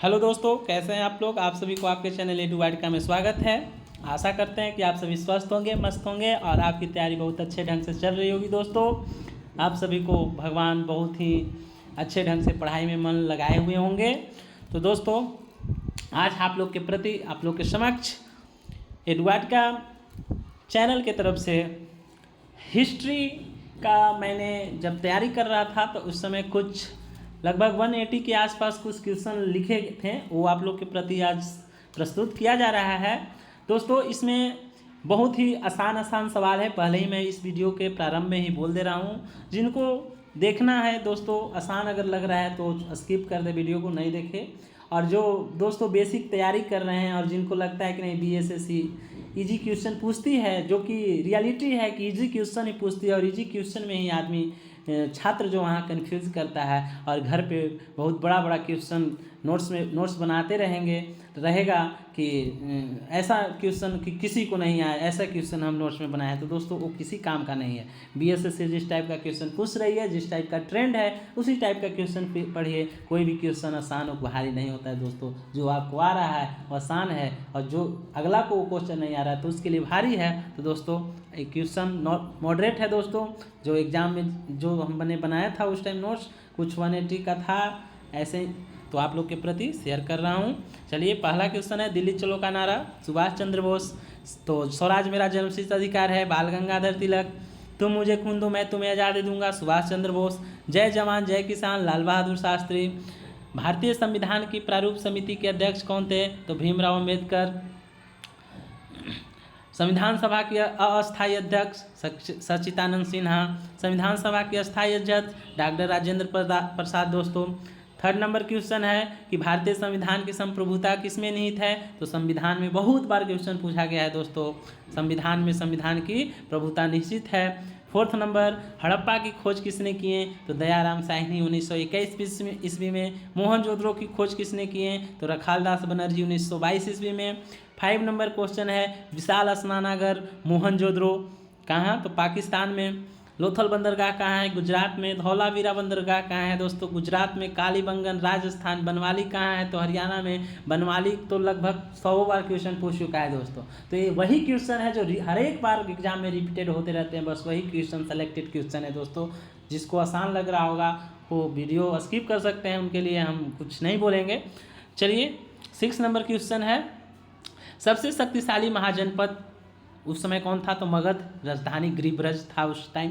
Hello दोस्तों, कैसे हैं आप लोग। आप सभी को आपके चैनल ए टू वाइट का में स्वागत है। आशा करते हैं कि आप सभी स्वस्थ होंगे, मस्त होंगे और आपकी तैयारी बहुत अच्छे ढंग से चल रही होगी। दोस्तों, आप सभी को भगवान बहुत ही अच्छे ढंग से पढ़ाई में मन लगाए हुए होंगे। तो दोस्तों, आज आप लोग के प्रति, आप लोग के समक्ष एडवाइट का चैनल के तरफ से हिस्ट्री का मैंने जब तैयारी कर रहा था तो उस समय कुछ लगभग 180 के आसपास कुछ क्वेश्चन लिखे थे, वो आप लोग के प्रति आज प्रस्तुत किया जा रहा है। दोस्तों, इसमें बहुत ही आसान सवाल है, पहले ही मैं इस वीडियो के प्रारंभ में ही बोल दे रहा हूँ। जिनको देखना है दोस्तों, आसान अगर लग रहा है तो स्किप कर दे, वीडियो को नहीं देखे। और जो दोस्तों बेसिक तैयारी कर रहे हैं और जिनको लगता है कि नहीं बीएसएससी इजी क्वेश्चन पूछती है, जो कि रियलिटी है कि इजी क्वेश्चन ही पूछती है और इजी क्वेश्चन में ही आदमी छात्र जो वहाँ कन्फ्यूज़ करता है और घर पे बहुत बड़ा क्वेश्चन नोट्स बनाते रहेगा कि ऐसा क्वेश्चन कि किसी को नहीं आया, ऐसा क्वेश्चन हम नोट्स में बनाए। तो दोस्तों, वो किसी काम का नहीं है। बीएसएससी जिस टाइप का क्वेश्चन पूछ रही है, जिस टाइप का ट्रेंड है, उसी टाइप का क्वेश्चन पढ़िए। कोई भी क्वेश्चन आसान और भारी नहीं होता है दोस्तों। जो आपको आ रहा है वो आसान है और जो अगला को वो क्वेश्चन नहीं आ रहा है तो उसके लिए भारी है। तो दोस्तों, एक क्वेश्चन मॉडरेट है दोस्तों। जो एग्ज़ाम में जो हमने बनाया था उस टाइम नोट्स कुछ 180 का था, ऐसे तो आप लोग के प्रति शेयर कर रहा हूँ। चलिए, पहला क्वेश्चन है, दिल्ली चलो का नारा सुभाष चंद्र बोस। तो स्वराज मेरा जन्मसिद्ध अधिकार है, बाल गंगाधर तिलक। तुम मुझे खून दो मैं तुम्हें आज़ादी दूंगा, सुभाष चंद्र बोस। जय जवान जय किसान, लाल बहादुर शास्त्री। भारतीय संविधान की प्रारूप समिति के अध्यक्ष कौन थे? तो भीमराव अम्बेडकर। संविधान सभा के अस्थायी अध्यक्ष सच्चिदानंद सिन्हा। संविधान सभा के अस्थायी अध्यक्ष डॉक्टर राजेंद्र प्रसाद। दोस्तों, थर्ड नंबर क्वेश्चन है कि भारतीय संविधान की संप्रभुता किसमें निहित है? तो संविधान में बहुत बार क्वेश्चन पूछा गया है दोस्तों। संविधान की प्रभुता निश्चित है। फोर्थ नंबर, हड़प्पा की खोज किसने किए? तो दयाराम साहनी 1921 ईस्वी में। मोहनजोदड़ो की खोज किसने किए? तो रखालदास बनर्जी 1922 ईस्वी में। 5 नंबर क्वेश्चन है, विशाल स्नानागार मोहनजोदड़ो कहाँ? तो पाकिस्तान में। लोथल बंदरगाह कहाँ है? गुजरात में। धौलावीरा बंदरगाह कहाँ है? दोस्तों, गुजरात में। कालीबंगन राजस्थान। बनवाली कहाँ है? तो हरियाणा में। बनवाली तो लगभग 100 बार क्वेश्चन पूछ चुका है दोस्तों। तो ये वही क्वेश्चन है जो हर एक बार एग्जाम में रिपीटेड होते रहते हैं, बस वही क्वेश्चन सेलेक्टेड क्वेश्चन है दोस्तों। जिसको आसान लग रहा होगा वो वीडियो स्किप कर सकते हैं, उनके लिए हम कुछ नहीं बोलेंगे। चलिए, 6 नंबर क्वेश्चन है, सबसे शक्तिशाली महाजनपद उस समय कौन था? तो मगध। राजधानी गिरिब्रज था उस टाइम।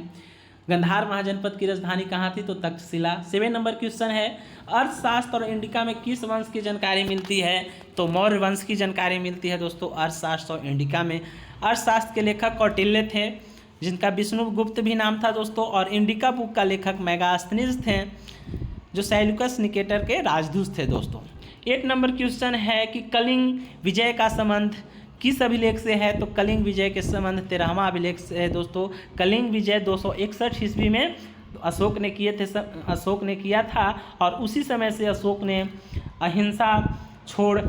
गंधार महाजनपद की राजधानी कहाँ थी? तो तक्षशिला। 7 नंबर क्वेश्चन है, अर्थशास्त्र और इंडिका में किस वंश की जानकारी मिलती है? तो मौर्य वंश की जानकारी मिलती है दोस्तों अर्थशास्त्र और इंडिका में। अर्थशास्त्र के लेखक कौटिल्य थे, जिनका विष्णुगुप्त भी नाम था दोस्तों। और इंडिका बुक का लेखक मेगास्थनीज थे, जो सैल्यूकस निकेटर के राजदूत थे दोस्तों। 8 नंबर क्वेश्चन है कि कलिंग विजय का संबंध किस अभिलेख से है? तो कलिंग विजय के संबंध 13वां अभिलेख से है दोस्तों। कलिंग विजय 261 ईस्वी में अशोक ने किया था और उसी समय से अशोक ने हिंसा छोड़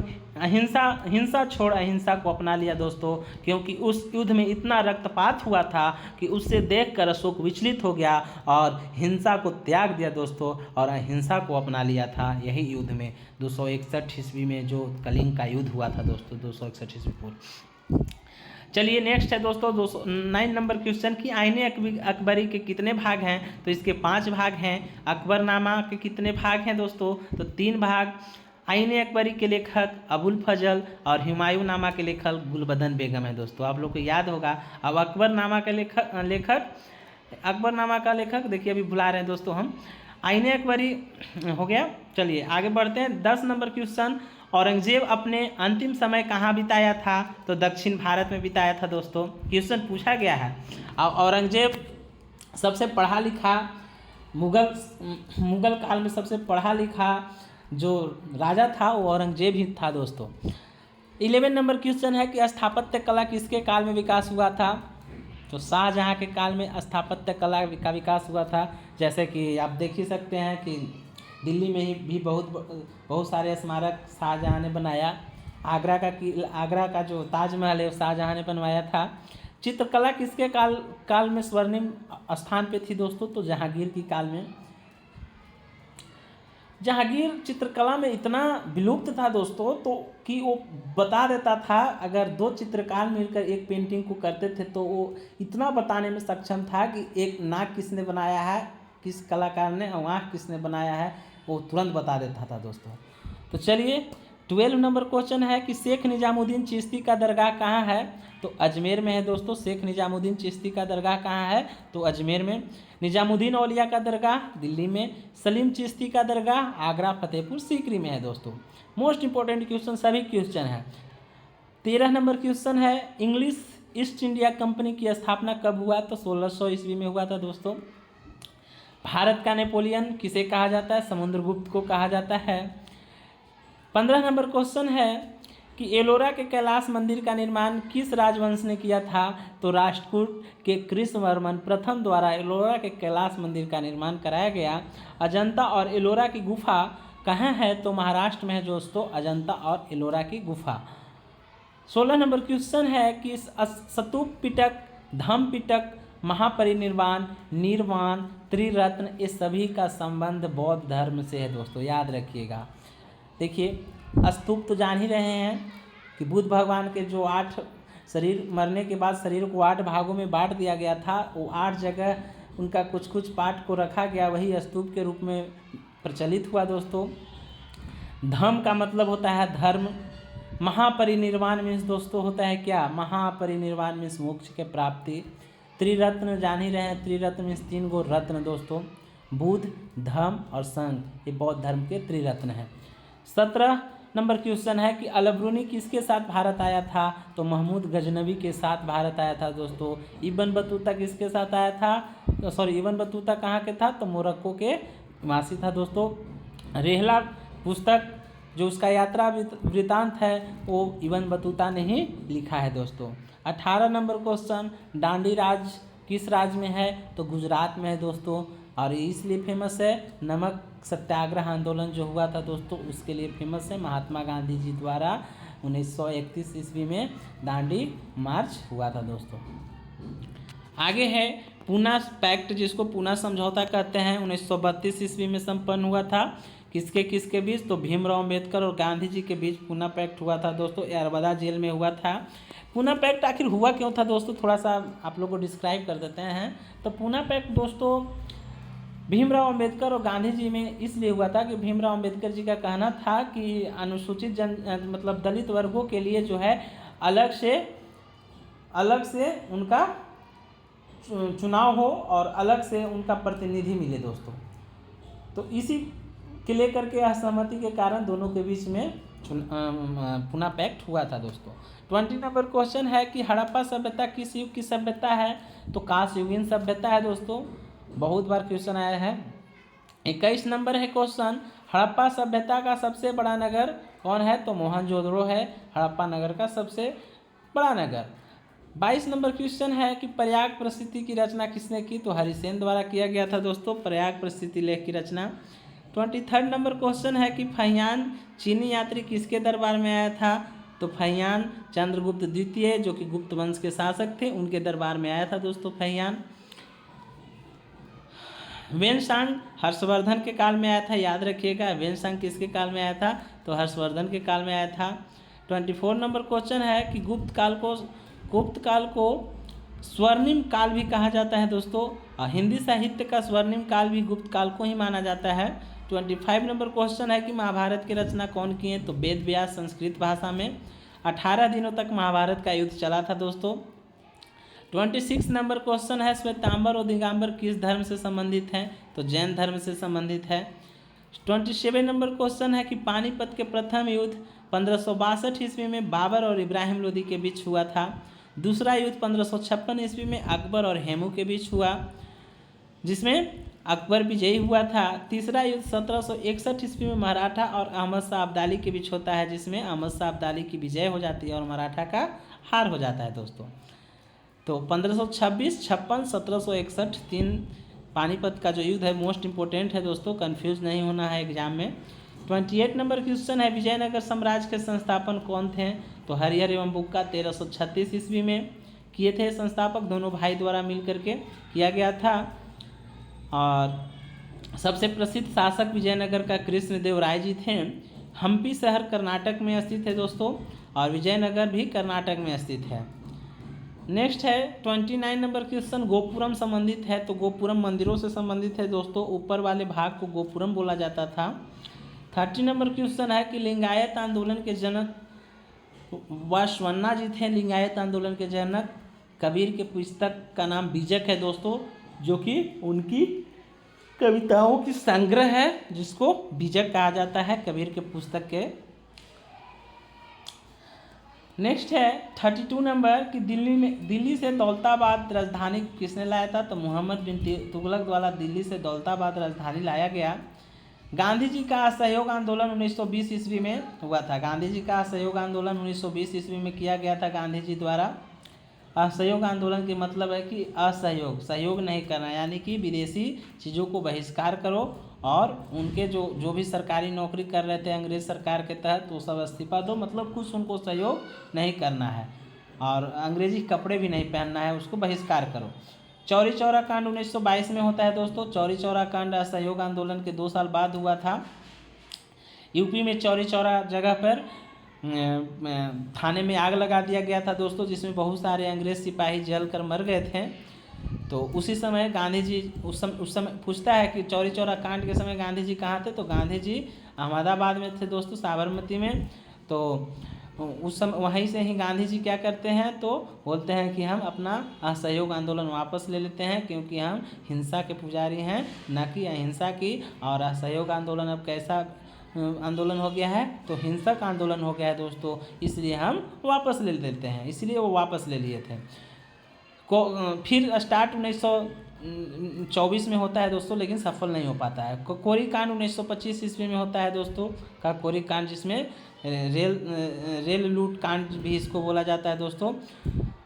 अहिंसा को अपना लिया दोस्तों। क्योंकि उस युद्ध में इतना रक्तपात हुआ था कि उससे देखकर अशोक विचलित हो गया और हिंसा को त्याग दिया दोस्तों और अहिंसा को अपना लिया था। यही युद्ध में 261 ईस्वी में जो कलिंग का युद्ध हुआ था दोस्तों, 261 ईस्वी पूर्व। चलिए, नेक्स्ट है दोस्तों 9 नंबर क्वेश्चन की आईने अकबरी के कितने भाग हैं? तो इसके 5 भाग हैं। अकबरनामा के कितने भाग हैं दोस्तों? तो 3 भाग। आईने अकबरी के लेखक अबुल फजल और हुमायूंनामा के लेखक गुलबदन बेगम है दोस्तों। आप लोग को याद होगा। अब अकबरनामा का लेखक देखिए, अभी बुला रहे हैं दोस्तों हम। आईने अकबरी हो गया। चलिए आगे बढ़ते हैं। 10 नंबर क्वेश्चन, औरंगजेब अपने अंतिम समय कहाँ बिताया था? तो दक्षिण भारत में बिताया था दोस्तों। क्वेश्चन पूछा गया है। और औरंगजेब सबसे पढ़ा लिखा मुगल काल में सबसे पढ़ा लिखा जो राजा था वो औरंगजेब ही था दोस्तों। 11 नंबर क्वेश्चन है कि स्थापत्य कला किसके काल में विकास हुआ था? तो शाहजहाँ के काल में स्थापत्य कला का विकास हुआ था। जैसे कि आप देख ही सकते हैं कि दिल्ली में ही भी बहुत सारे स्मारक शाहजहाँ ने बनाया। आगरा का जो ताजमहल है वो शाहजहाँ ने बनवाया था। चित्रकला किसके काल में स्वर्णिम स्थान पे थी दोस्तों? तो जहांगीर की काल में। जहांगीर चित्रकला में इतना विलुप्त था दोस्तों, तो कि वो बता देता था, अगर दो चित्रकार मिलकर एक पेंटिंग को करते थे तो वो इतना बताने में सक्षम था कि एक नाक किसने बनाया है, किस कलाकार ने, और आँख किसने बनाया है, वो तुरंत बता देता था दोस्तों। तो चलिए 12 नंबर क्वेश्चन है कि शेख निजामुद्दीन चिश्ती का दरगाह कहाँ है, तो अजमेर में है दोस्तों। शेख निजामुद्दीन चिश्ती का दरगाह कहाँ है, तो अजमेर में। निजामुद्दीन औलिया का दरगाह दिल्ली में। सलीम चिश्ती का दरगाह आगरा फतेहपुर सीकरी में है दोस्तों। मोस्ट इंपॉर्टेंट क्वेश्चन सभी क्वेश्चन है। 13 नंबर क्वेश्चन है, इंग्लिश ईस्ट इंडिया कंपनी की स्थापना कब हुआ, तो 1600 ईस्वी में हुआ था दोस्तों। भारत का नेपोलियन किसे कहा जाता है, समुद्रगुप्त को कहा जाता है। 15 नंबर क्वेश्चन है कि एलोरा के कैलाश मंदिर का निर्माण किस राजवंश ने किया था, तो राष्ट्रकूट के कृष्णवर्मन प्रथम द्वारा एलोरा के कैलाश मंदिर का निर्माण कराया गया। अजंता और एलोरा की गुफा कहाँ है, तो महाराष्ट्र में है दोस्तों, अजंता और एलोरा की गुफा। 16 नंबर क्वेश्चन है कि स्तूप पिटक, धम्म पिटक, महापरिनिर्वाण, निर्वाण, त्रिरत्न, ये सभी का संबंध बौद्ध धर्म से है दोस्तों, याद रखिएगा। देखिए स्तूप तो जान ही रहे हैं कि बुद्ध भगवान के जो 8 शरीर मरने के बाद शरीर को 8 भागों में बांट दिया गया था, वो 8 जगह उनका कुछ कुछ पार्ट को रखा गया, वही स्तूप के रूप में प्रचलित हुआ दोस्तों। धम्म का मतलब होता है धर्म। महापरिनिर्वाण मीन्स दोस्तों होता है क्या, महापरिनिर्वाण मीन्स मोक्ष के प्राप्ति। त्रिरत्न जान ही रहे हैं, त्रिरत्न मीन्स 3 गो रत्न दोस्तों, बुद्ध, धम्म और संघ, ये बौद्ध धर्म के त्रिरत्न हैं। 17 नंबर क्वेश्चन है कि अलब्रूनी किसके साथ भारत आया था, तो महमूद गजनवी के साथ भारत आया था दोस्तों। इब्न बतूता किसके साथ आया था, तो सॉरी इब्न बतूता कहाँ के था, तो मोरक्को के निवासी था दोस्तों। रेहला पुस्तक जो उसका यात्रा वृतांत है वो इब्न बतूता ने ही लिखा है दोस्तों। 18 नंबर क्वेश्चन, दांडी राज किस राज्य में है, तो गुजरात में है दोस्तों, और इसलिए फेमस है, नमक सत्याग्रह आंदोलन जो हुआ था दोस्तों उसके लिए फेमस है। महात्मा गांधी जी द्वारा 1931 ईस्वी में दांडी मार्च हुआ था दोस्तों। आगे है पूना पैक्ट, जिसको पूना समझौता कहते हैं, 1932 ईस्वी में संपन्न हुआ था। किसके किसके बीच, तो भीमराव अम्बेडकर और गांधी जी के बीच पूना पैक्ट हुआ था दोस्तों, अरबदा जेल में हुआ था। पूना पैक्ट आखिर हुआ क्यों था दोस्तों, थोड़ा सा आप लोग को डिस्क्राइब कर देते हैं। तो पूना पैक्ट दोस्तों भीमराव अम्बेडकर और गांधी जी में इसलिए हुआ था कि भीमराव अम्बेडकर जी का कहना था कि अनुसूचित मतलब दलित वर्गों के लिए जो है अलग से उनका चुनाव हो और अलग से उनका प्रतिनिधि मिले दोस्तों। तो इसी के लेकर के असहमति के कारण दोनों के बीच में पूना पैक्ट हुआ था दोस्तों। 20 नंबर क्वेश्चन है कि हड़प्पा सभ्यता किस युग की सभ्यता है, तो कांस्ययुगीन सभ्यता है दोस्तों, बहुत बार क्वेश्चन आया है। 21 नंबर है क्वेश्चन, हड़प्पा सभ्यता का सबसे बड़ा नगर कौन है, तो मोहनजोदड़ो है हड़प्पा नगर का सबसे बड़ा नगर। 22 नंबर क्वेश्चन है कि प्रयाग प्रसिद्धि की रचना किसने की, तो हरिसेन द्वारा किया गया था दोस्तों प्रयाग प्रसिद्धि लेख की रचना। 23 नंबर क्वेश्चन है कि फहियान चीनी यात्री किसके दरबार में आया था, तो फहियान चंद्रगुप्त द्वितीय जो कि गुप्त वंश के शासक थे उनके दरबार में आया था दोस्तों फहियान। वेनसांग हर्षवर्धन के काल में आया था, याद रखिएगा वेनसांग किसके काल में आया था, तो हर्षवर्धन के काल में आया था। 24 नंबर क्वेश्चन है कि गुप्त काल को स्वर्णिम काल भी कहा जाता है दोस्तों, हिंदी साहित्य का स्वर्णिम काल भी गुप्त काल को ही माना जाता है। 25 नंबर क्वेश्चन है कि महाभारत की रचना कौन की है, तो वेद व्यास संस्कृत भाषा में। 18 दिनों तक महाभारत का युद्ध चला था दोस्तों। 26 नंबर क्वेश्चन है श्वेतांबर और दिगंबर किस धर्म से संबंधित हैं, तो जैन धर्म से संबंधित है। 27 नंबर क्वेश्चन है कि पानीपत के प्रथम युद्ध 1562 ईस्वी में बाबर और इब्राहिम लोदी के बीच हुआ था। दूसरा युद्ध 1556 ईस्वी में अकबर और हेमू के बीच हुआ जिसमें अकबर विजयी हुआ था। तीसरा युद्ध 1761 ईस्वी में मराठा और अहमद शाह अब्दाली के बीच होता है जिसमें अहमद शाह अब्दाली की विजय हो जाती है और मराठा का हार हो जाता है दोस्तों। तो 1526, 56, 1761 तीन पानीपत का जो युद्ध है मोस्ट इंपॉर्टेंट है दोस्तों, कंफ्यूज नहीं होना है एग्जाम में। 28 नंबर क्वेश्चन है विजयनगर साम्राज्य के संस्थापन कौन थे, तो हरिहर एवं बुक्का 1336 ईस्वी में किए थे संस्थापक, दोनों भाई द्वारा मिल करके किया गया था। और सबसे प्रसिद्ध शासक विजयनगर का कृष्णदेव राय जी थे। हम्पी शहर कर्नाटक में स्थित है दोस्तों, और विजयनगर भी कर्नाटक में स्थित है। नेक्स्ट है 29 नंबर क्वेश्चन, गोपुरम संबंधित है, तो गोपुरम मंदिरों से संबंधित है दोस्तों, ऊपर वाले भाग को गोपुरम बोला जाता था। 30 नंबर क्वेश्चन है कि लिंगायत आंदोलन के जनक वासवन्ना जी थे। लिंगायत आंदोलन के जनक कबीर के पुस्तक का नाम बीजक है दोस्तों, जो कि उनकी कविताओं की संग्रह है, जिसको बीजक कहा जाता है कबीर के पुस्तक के। नेक्स्ट है 32 नंबर कि दिल्ली से दौलताबाद राजधानी किसने लाया था, तो मोहम्मद बिन तुगलक द्वारा दिल्ली से दौलताबाद राजधानी लाया गया। गांधी जी का असहयोग आंदोलन 1920 ईस्वी में हुआ था। गांधी जी का असहयोग आंदोलन 1920 ईस्वी में किया गया था गांधी जी द्वारा। असहयोग आंदोलन के मतलब है कि असहयोग, सहयोग नहीं करना, यानी कि विदेशी चीज़ों को बहिष्कार करो और उनके जो भी सरकारी नौकरी कर रहे थे अंग्रेज सरकार के तहत, वो सब इस्तीफा दो, मतलब कुछ उनको सहयोग नहीं करना है और अंग्रेजी कपड़े भी नहीं पहनना है, उसको बहिष्कार करो। चौरी चौरा कांड 1922 में होता है दोस्तों। चौरी चौरा कांड असहयोग आंदोलन के 2 साल बाद हुआ था। यूपी में चौरी चौरा जगह पर थाने में आग लगा दिया गया था दोस्तों, जिसमें बहुत सारे अंग्रेज सिपाही जल कर मर गए थे। तो उसी समय गांधी जी उस समय पूछता है कि चौरी चौरा कांड के समय गांधी जी कहाँ थे, तो गांधी जी अहमदाबाद में थे दोस्तों, साबरमती में। तो उस समय वहीं से ही गांधी जी क्या करते हैं, तो बोलते हैं कि हम अपना असहयोग आंदोलन वापस ले लेते हैं, क्योंकि हम हिंसा के पुजारी हैं, न कि अहिंसा की। और असहयोग आंदोलन अब कैसा आंदोलन हो गया है, तो हिंसक आंदोलन हो गया है दोस्तों, इसलिए हम वापस ले लेते हैं, इसलिए वो वापस ले लिए थे। फिर स्टार्ट 1924 में होता है दोस्तों, लेकिन सफल नहीं हो पाता है। कोरी कांड 1925 ईस्वी में होता है दोस्तों, का कोरी कांड, जिसमें रेल लूट कांड भी इसको बोला जाता है दोस्तों।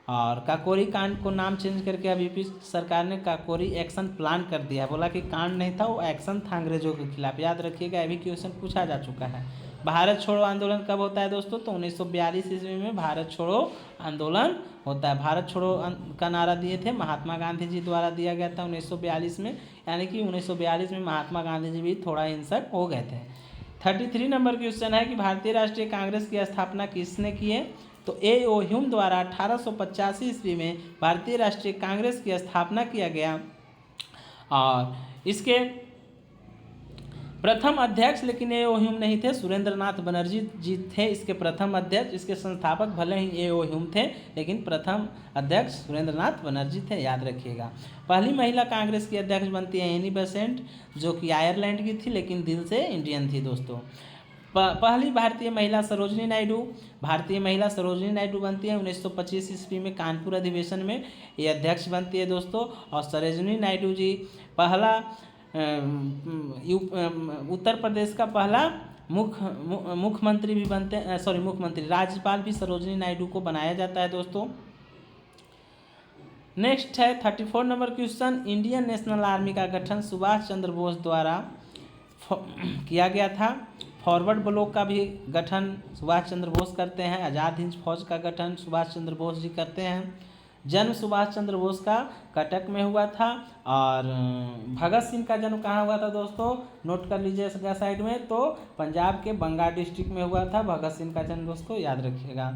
और काकोरी कांड को नाम चेंज करके अब यूपी सरकार ने काकोरी एक्शन प्लान कर दिया। बोला कि कांड नहीं था, वो एक्शन था अंग्रेजों के खिलाफ। याद रखिएगा, अभी क्वेश्चन पूछा जा चुका है। भारत छोड़ो आंदोलन कब होता है दोस्तों, तो 1942 ईस्वी में भारत छोड़ो आंदोलन होता है। भारत छोड़ो का नारा दिए थे महात्मा गांधी जी द्वारा, दिया गया था 1942 में, यानी कि 1942 में महात्मा गांधी जी भी थोड़ा हिंसक हो गए थे। 33 नंबर क्वेश्चन है कि भारतीय राष्ट्रीय कांग्रेस की स्थापना किसने की है, तो ए.ओ. ह्यूम द्वारा 1885 ईस्वी में भारतीय राष्ट्रीय कांग्रेस की स्थापना किया गया। और इसके प्रथम अध्यक्ष लेकिन ए.ओ. ह्यूम नहीं थे, सुरेंद्र नाथ बनर्जी जी थे इसके प्रथम अध्यक्ष। इसके संस्थापक भले ही ए.ओ. ह्यूम थे, लेकिन प्रथम अध्यक्ष सुरेंद्र नाथ बनर्जी थे, याद रखिएगा। पहली महिला कांग्रेस की अध्यक्ष बनती है एनी बेसेंट, जो कि आयरलैंड की थी, लेकिन दिल से इंडियन थी दोस्तों। पहली भारतीय महिला सरोजनी नायडू, भारतीय महिला सरोजनी नायडू बनती है 1925 ईस्वी में कानपुर अधिवेशन में, ये अध्यक्ष बनती है दोस्तों। और सरोजनी नायडू जी पहला उत्तर प्रदेश का पहला मुख्यमंत्री भी बनते हैं, मुख्यमंत्री राज्यपाल भी सरोजनी नायडू को बनाया जाता है दोस्तों। नेक्स्ट है 34 number question, Indian national army का गठन सुभाष चंद्र बोस द्वारा किया गया था। फॉरवर्ड ब्लॉक का भी गठन सुभाष चंद्र बोस करते हैं। आज़ाद हिंद फौज का गठन सुभाष चंद्र बोस जी करते हैं। जन्म सुभाष चंद्र बोस का कटक में हुआ था। और भगत सिंह का जन्म कहाँ हुआ था दोस्तों, नोट कर लीजिएगा साइड में, तो पंजाब के बंगा डिस्ट्रिक्ट में हुआ था भगत सिंह का जन्म दोस्तों, याद रखिएगा।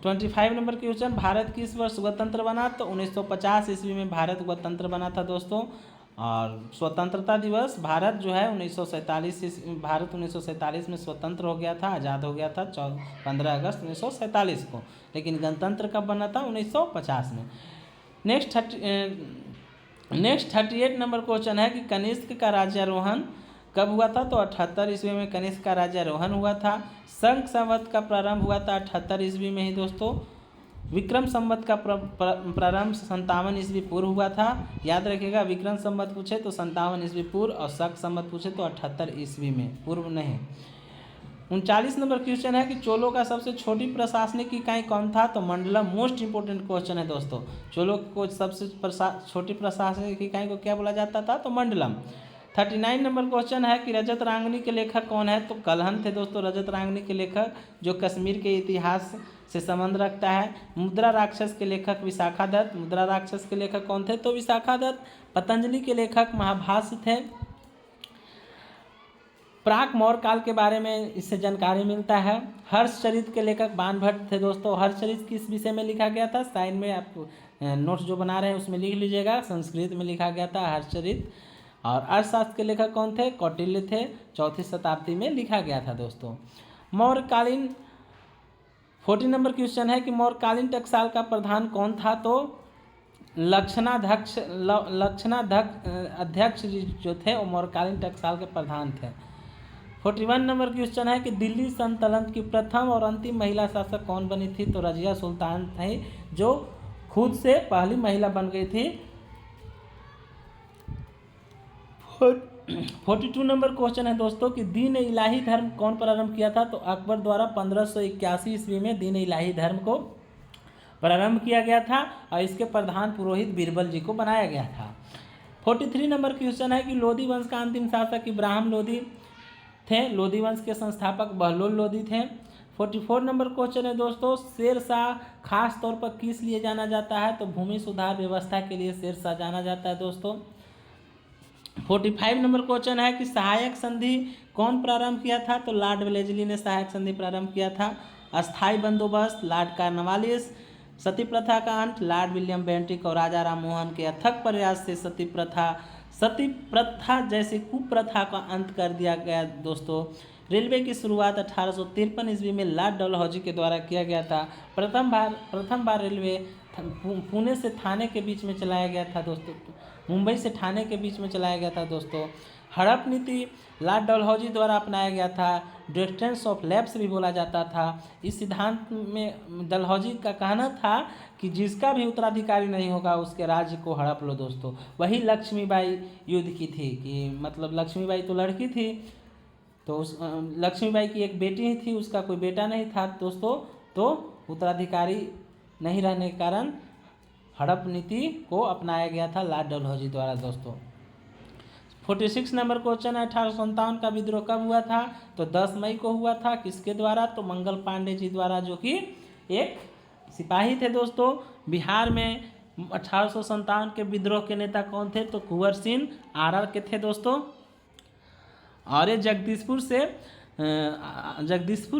25 नंबर क्वेश्चन, भारत किस वर्ष स्वतंत्र बना, तो 1950 ईस्वी में भारत स्वतंत्र बना था दोस्तों। और स्वतंत्रता दिवस भारत जो है 1947 भारत 1947 में स्वतंत्र हो गया था, आज़ाद हो गया था 15 अगस्त 1947 को, लेकिन गणतंत्र कब बना था 1950 में। नेक्स्ट 38 नंबर क्वेश्चन है कि कनिष्क का राज्यारोहण कब हुआ था, तो 78 ईस्वी में कनिष्क का राज्यारोहण हुआ था। संघ संवत का प्रारंभ हुआ था 78 ईस्वी में ही दोस्तों। विक्रम संवत का प्रारंभ 57 ईस्वी पूर्व हुआ था, याद रखिएगा। विक्रम संवत पूछे तो 57 ईस्वी पूर्व, और शक संवत पूछे तो 78 ईस्वी में, पूर्व नहीं। 39 नंबर क्वेश्चन है कि चोलों का सबसे छोटी प्रशासनिक इकाई कौन था, तो मंडलम। मोस्ट इंपोर्टेंट क्वेश्चन है दोस्तों, चोलों को सबसे छोटी प्रशासनिक इकाई को क्या बोला जाता था, तो मंडलम। 39 नंबर क्वेश्चन है कि रजत रांगनी के लेखक कौन है, तो कल्हण थे दोस्तों रजत रांगनी के लेखक, जो कश्मीर के इतिहास से संबंध रखता है। मुद्रा राक्षस के लेखक विशाखा दत्त, मुद्रा राक्षस के लेखक कौन थे, तो विशाखा दत्त। पतंजलि के लेखक महाभाष्य थे, प्राक मौर्य काल के बारे में इससे जानकारी मिलता है। हर्षचरित के लेखक बाणभट्ट थे दोस्तों। हर्षचरित किस विषय में लिखा गया था? साइन में आप नोट्स जो बना रहे हैं उसमें लिख लीजिएगा। संस्कृत में लिखा गया था हर्षचरित। और अर्थशास्त्र के लेखक कौन थे? कौटिल्य थे। 4वीं शताब्दी में लिखा गया था दोस्तों। मौर्यकालीन 40 नंबर क्वेश्चन है कि मौर्यकालीन टकसाल का प्रधान कौन था? तो लक्षणाध्यक्ष अध्यक्ष जो थे वो मौर्यकालीन टकसाल के प्रधान थे। 41 नंबर क्वेश्चन है कि दिल्ली सल्तनत की प्रथम और अंतिम महिला शासक कौन बनी थी? तो रजिया सुल्तान थी, जो खुद से पहली महिला बन गई थी। 42 नंबर क्वेश्चन है दोस्तों कि दीन इलाही धर्म कौन प्रारंभ किया था? तो अकबर द्वारा 1581 ईस्वी में दीन इलाही धर्म को प्रारंभ किया गया था और इसके प्रधान पुरोहित बीरबल जी को बनाया गया था। 43 नंबर क्वेश्चन है कि लोधी वंश का अंतिम शासक इब्राहिम लोधी थे। लोधी वंश के संस्थापक बहलोल लोधी थे। 44 नंबर क्वेश्चन है दोस्तों, शेरशाह खास तौर पर किस लिए जाना जाता है? तो भूमि सुधार व्यवस्था के लिए शेरशाह जाना जाता है दोस्तों। 45 नंबर क्वेश्चन है कि सहायक संधि कौन प्रारंभ किया था? तो लॉर्ड वेलेस्ली ने सहायक संधि प्रारंभ किया था। अस्थायी बंदोबस्त लॉर्ड कॉर्नवालिस। सती प्रथा का अंत लॉर्ड विलियम बेंटिक और राजा राम मोहन के अथक प्रयास से सती प्रथा जैसी कुप्रथा का अंत कर दिया गया दोस्तों। रेलवे की शुरुआत 1853 ईस्वी में लॉर्ड डलहौजी के द्वारा किया गया था। प्रथम बार रेलवे पुणे से थाने के बीच में चलाया गया था दोस्तों। मुंबई से ठाणे के बीच में चलाया गया था दोस्तों। हड़प नीति लॉर्ड डलहौजी द्वारा अपनाया गया था। डिस्टेंस ऑफ लैप्स भी बोला जाता था। इस सिद्धांत में डलहौजी का कहना था कि जिसका भी उत्तराधिकारी नहीं होगा उसके राज्य को हड़प लो दोस्तों। वही लक्ष्मीबाई युद्ध की थी कि मतलब लक्ष्मीबाई तो लड़की थी, तो उस लक्ष्मीबाई की एक बेटी ही थी, उसका कोई बेटा नहीं था दोस्तों। तो उत्तराधिकारी नहीं रहने के कारण हड़प नीति को अपनाया गया था लॉर्ड डलहौजी द्वारा दोस्तों। 46 नंबर क्वेश्चन है 1857 का विद्रोह कब हुआ था? तो 10 मई को हुआ था। किसके द्वारा? तो मंगल पांडे जी द्वारा, जो कि एक सिपाही थे दोस्तों। बिहार में 1857 के विद्रोह के नेता कौन थे? तो कुंवर सिंह आरआर के थे दोस्तों। और ये जगदीशपुर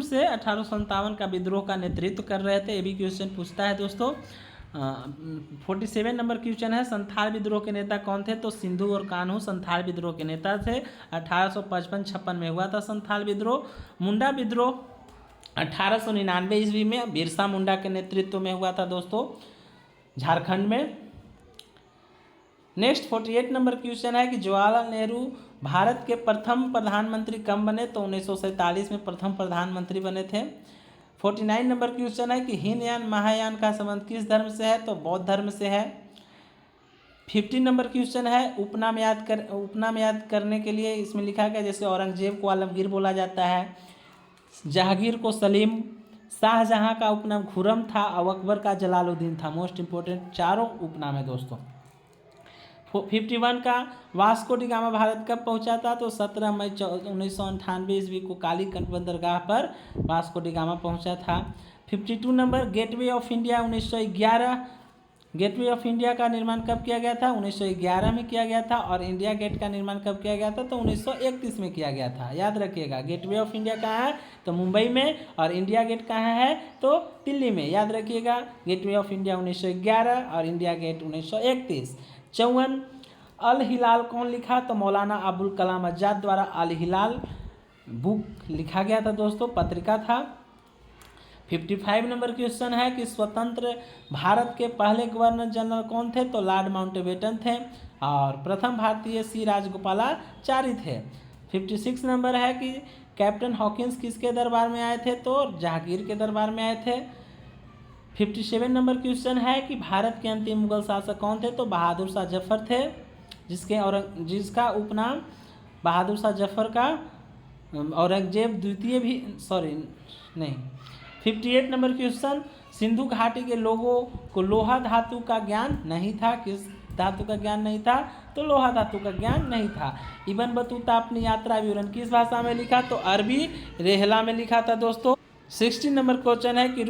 से 1857 का विद्रोह का नेतृत्व कर रहे थे। ये भी क्वेश्चन पूछता है दोस्तों। 47 नंबर क्वेश्चन है संथाल विद्रोह के नेता कौन थे? तो सिंधु और कान्हू संथाल विद्रोह के नेता थे। 1855-56 में हुआ था संथाल विद्रोह। मुंडा विद्रोह 1899 ईस्वी में बिरसा मुंडा के नेतृत्व में हुआ था दोस्तों, झारखंड में। नेक्स्ट 48 नंबर क्वेश्चन है कि जवाहरलाल नेहरू भारत के प्रथम प्रधानमंत्री कब बने? तो 1947 में प्रथम प्रधानमंत्री बने थे। 49 नंबर क्वेश्चन है कि हीनयान महायान का संबंध किस धर्म से है? तो बौद्ध धर्म से है। 50 नंबर क्वेश्चन है उपनाम याद करने के लिए इसमें लिखा गया, जैसे औरंगजेब को आलमगीर बोला जाता है, जहांगीर को सलीम, शाहजहां का उपनाम खुरम था और अकबर का जलालुद्दीन था। मोस्ट इंपोर्टेंट चारों उपनाम है दोस्तों। 51 का वास्को डी गामा भारत कब पहुंचा था? तो 17 मई 1998 ईस्वी को कालीकंठ बंदरगाह पर वास्को डी गामा पहुंचा था। 52 number gateway of India 1911। Gateway of India का निर्माण कब किया गया था? 1911 में किया गया था। और इंडिया गेट का निर्माण कब किया गया था? तो 1931 में किया गया था। याद रखिएगा, गेटवे ऑफ इंडिया कहाँ है? तो मुंबई में। और इंडिया गेट कहाँ है? तो दिल्ली में। याद रखिएगा, गेटवे ऑफ इंडिया 1911 और इंडिया गेट 1931। 54 अल हिलाल कौन लिखा? तो मौलाना अबुल कलाम आज़ाद द्वारा अल हिलाल बुक लिखा गया था दोस्तों, पत्रिका था। 55 नंबर क्वेश्चन है कि स्वतंत्र भारत के पहले गवर्नर जनरल कौन थे? तो लॉर्ड माउंटबेटन थे। और प्रथम भारतीय सी राजगोपालाचारी थे। 56 नंबर है कि कैप्टन हॉकिंस किसके दरबार में आए थे? तो जहांगीर के दरबार में आए थे। 57 नंबर क्वेश्चन है कि भारत के अंतिम मुगल शासक कौन थे? तो बहादुर शाह जफर थे, जिसका उपनाम बहादुर शाह जफर का औरंगजेब द्वितीय भी 58 नंबर क्वेश्चन, सिंधु घाटी के लोगों को लोहा धातु का ज्ञान नहीं था। किस धातु का ज्ञान नहीं था? तो लोहा धातु का ज्ञान नहीं था। इब्न बतूता अपनी यात्रा विवरण किस भाषा में लिखा? तो अरबी रेहला में लिखा था दोस्तों। 60 नंबर क्वेश्चन है कि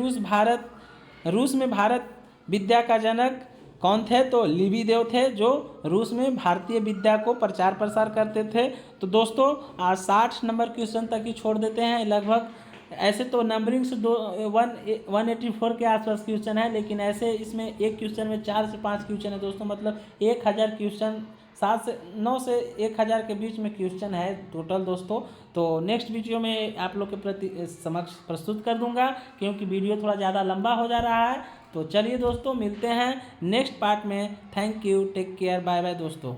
रूस में भारत विद्या का जनक कौन थे? तो लिबिदेव थे, जो रूस में भारतीय विद्या को प्रचार प्रसार करते थे। तो दोस्तों आज 60 नंबर क्वेश्चन तक ही छोड़ देते हैं लगभग। ऐसे तो नंबरिंग से 184 के आसपास क्वेश्चन है, लेकिन ऐसे इसमें एक क्वेश्चन में 4 से 5 क्वेश्चन है दोस्तों, मतलब 1000 क्वेश्चन, 9 से 1000 के बीच में क्वेश्चन है टोटल दोस्तों। तो नेक्स्ट वीडियो में आप लोग के प्रति समक्ष प्रस्तुत कर दूंगा, क्योंकि वीडियो थोड़ा ज़्यादा लंबा हो जा रहा है। तो चलिए दोस्तों मिलते हैं नेक्स्ट पार्ट में। Thank you, take care, bye bye दोस्तों।